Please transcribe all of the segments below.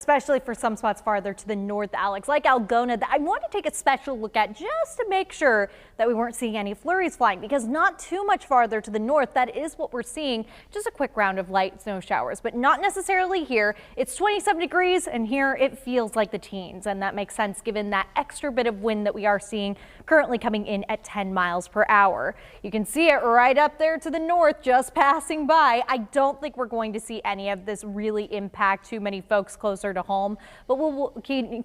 Especially for some spots farther to the north, Alex, like Algona, that I want to take a special look at just to make sure that we weren't seeing any flurries flying, because not too much farther to the north, that is what we're seeing. Just a quick round of light snow showers, but not necessarily here. It's 27 degrees and here it feels like the teens, and that makes sense given that extra bit of wind that we are seeing currently coming in at 10 miles per hour. You can see it right up there to the north, just passing by. I don't think we're going to see any of this really impact too many folks closer to home, but we'll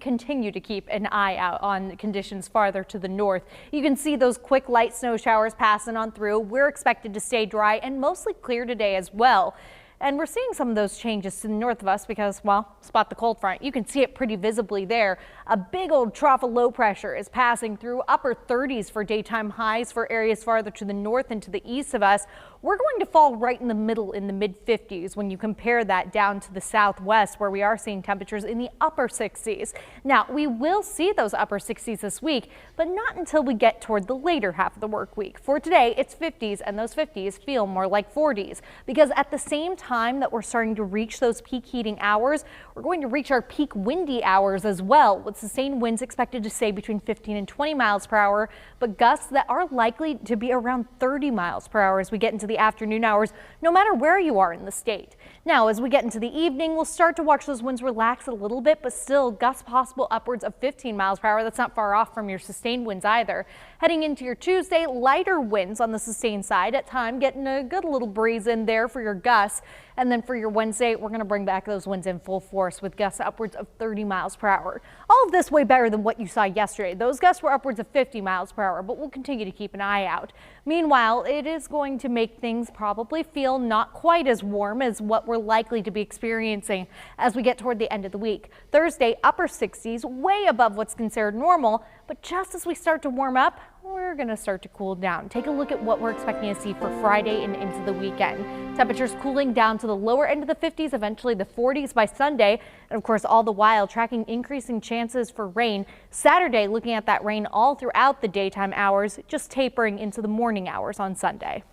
continue to keep an eye out on conditions farther to the north. You can see those quick light snow showers passing on through. We're expected to stay dry and mostly clear today as well. And we're seeing some of those changes to the north of us because, well, spot the cold front. You can see it pretty visibly there. A big old trough of low pressure is passing through, upper 30s for daytime highs for areas farther to the north and to the east of us. We're going to fall right in the middle in the mid 50s when you compare that down to the southwest, where we are seeing temperatures in the upper 60s. Now, we will see those upper 60s this week, but not until we get toward the later half of the work week. For today, it's 50s, and those 50s feel more like 40s because at the same time that we're starting to reach those peak heating hours, we're going to reach our peak windy hours as well, with sustained winds expected to stay between 15 and 20 miles per hour, but gusts that are likely to be around 30 miles per hour as we get into the afternoon hours, no matter where you are in the state. Now, as we get into the evening, we'll start to watch those winds relax a little bit, but still gusts possible upwards of 15 miles per hour. That's not far off from your sustained winds either. Heading into your Tuesday, lighter winds on the sustained side at time, getting a good little breeze in there for your gusts. And then for your Wednesday, we're going to bring back those winds in full force with gusts upwards of 30 miles per hour. All of this way better than what you saw yesterday. Those gusts were upwards of 50 miles per hour, but we'll continue to keep an eye out. Meanwhile, it is going to make things probably feel not quite as warm as what we're likely to be experiencing as we get toward the end of the week. Thursday, upper 60s, way above what's considered normal, but just as we start to warm up, we're going to start to cool down. Take a look at what we're expecting to see for Friday and into the weekend. Temperatures cooling down to the lower end of the 50s, eventually the 40s by Sunday. And of course, all the while tracking increasing chances for rain. Saturday, looking at that rain all throughout the daytime hours, just tapering into the morning hours on Sunday.